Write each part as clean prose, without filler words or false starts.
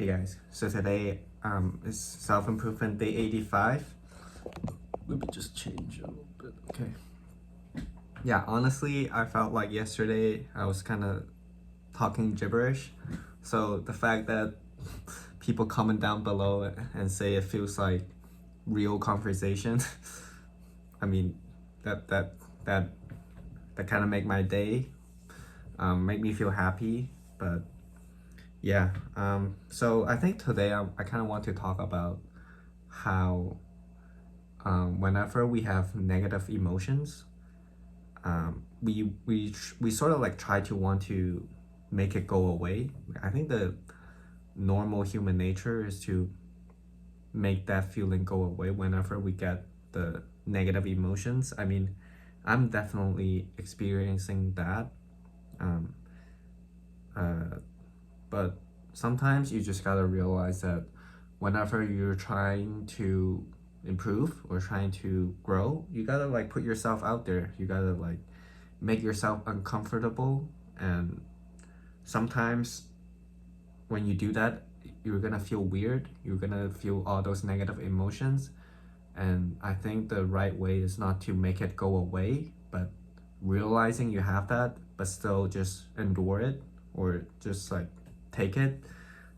Hey guys, so today is self-improvement day 85. Let me just change a little bit. Okay. Yeah, honestly, I felt like yesterday I was kind of talking gibberish. So the fact that people comment down below and say it feels like real conversation, I mean, that that that that kind of make my day, make me feel happy. But yeah, so I think today I kind of want to talk about how whenever we have negative emotions, we sort of like try to want to make it go away. I think the normal human nature is to make that feeling go away whenever we get the negative emotions. I mean, I'm definitely experiencing that. Um, but sometimes you just gotta realize that whenever you're trying to improve or trying to grow, you gotta like put yourself out there. You gotta like make yourself uncomfortable, and sometimes when you do that, you're gonna feel weird. You're gonna feel all those negative emotions, and I think the right way is not to make it go away, but realizing you have that, but still just endure it or just like take it,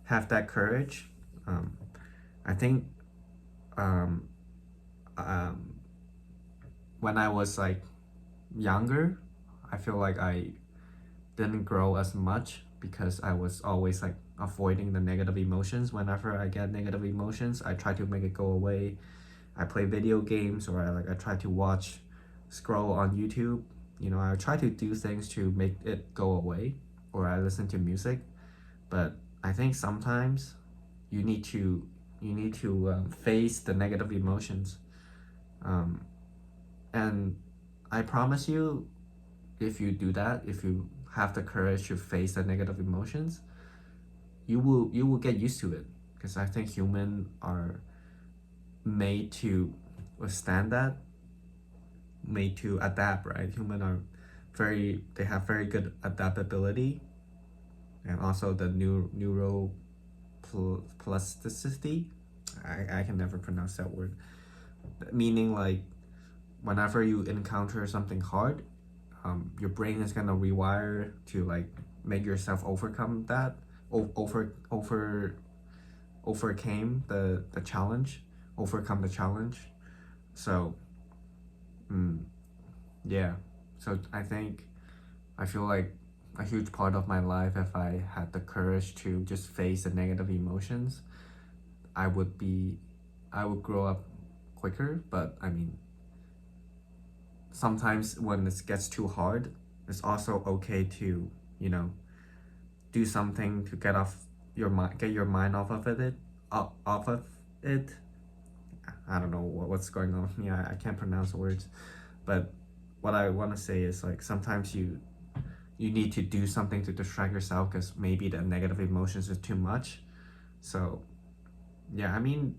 have that courage. Um, I think um, um, when I was like younger, I feel like I didn't grow as much because I was always like avoiding the negative emotions. Whenever I get negative emotions, I try to make it go away. I play video games, or I try to watch, scroll on YouTube. You know, I try to do things to make it go away, or I listen to music. But I think sometimes you need to face the negative emotions, um, and I promise you, if you do that, if you have the courage to face the negative emotions, you will get used to it, because I think humans are made to withstand that, made to adapt, right? Humans are they have very good adaptability, and also the neural plasticity. I can never pronounce that word. Meaning like whenever you encounter something hard, your brain is gonna rewire to like make yourself overcome that, overcame the challenge, overcome the challenge. So yeah, so I feel like a huge part of my life, if I had the courage to just face the negative emotions, I would be I would grow up quicker. But I mean, sometimes when it gets too hard, it's also okay to, you know, do something to get your mind off of it. I don't know what's going on. Yeah, I can't pronounce words, but what I want to say is like sometimes you need to do something to distract yourself because maybe the negative emotions is too much. So yeah, I mean,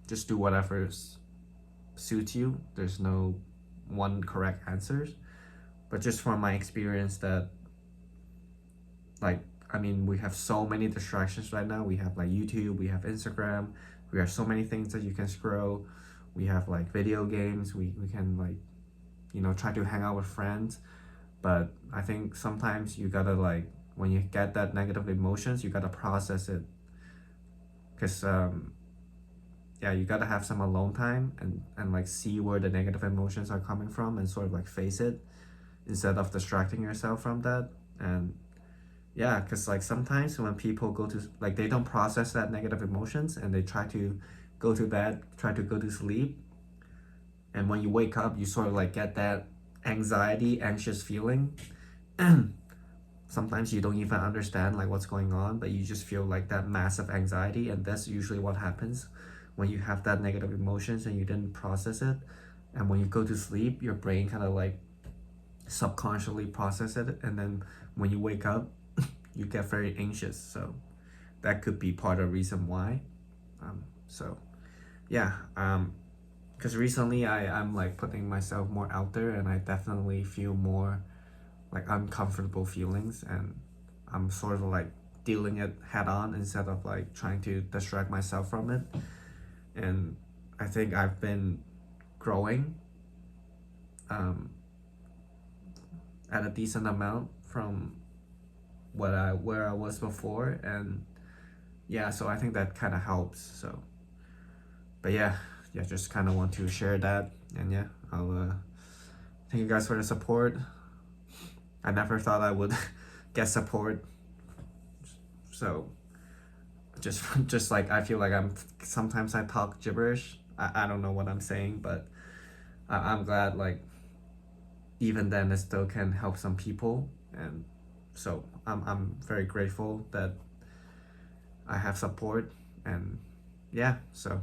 just do whatever suits you. There's no one correct answers, but just from my experience that, like, I mean, we have so many distractions right now. We have like YouTube, we have Instagram, we have so many things that you can scroll. We have like video games, we can like, you know, try to hang out with friends. But I think sometimes you gotta like, when you get that negative emotions, you gotta process it, because yeah, you gotta have some alone time, and like see where the negative emotions are coming from and sort of like face it instead of distracting yourself from that. And yeah, because like sometimes when people go to like, they don't process that negative emotions and they try to go to bed, try to go to sleep, and when you wake up, you sort of like get that anxious feeling. Sometimes you don't even understand like what's going on, but you just feel like that massive anxiety, and that's usually what happens when you have that negative emotions and you didn't process it. And when you go to sleep, your brain kind of like subconsciously process it, and then when you wake up, you get very anxious. So that could be part of the reason why. So yeah, because recently I'm like putting myself more out there, and I definitely feel more like uncomfortable feelings, and I'm sort of like dealing it head on instead of like trying to distract myself from it. And I think I've been growing at a decent amount from where I was before, and yeah, so I think that kind of helps. So, but yeah, just kind of want to share that, and yeah, I'll thank you guys for the support. I never thought I would get support, so just like I feel like I'm sometimes I talk gibberish. I don't know what I'm saying, but I'm glad like even then it still can help some people, and so I'm very grateful that I have support, and yeah, so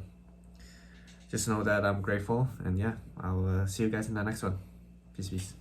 just know that I'm grateful, and yeah, I'll see you guys in the next one. Peace.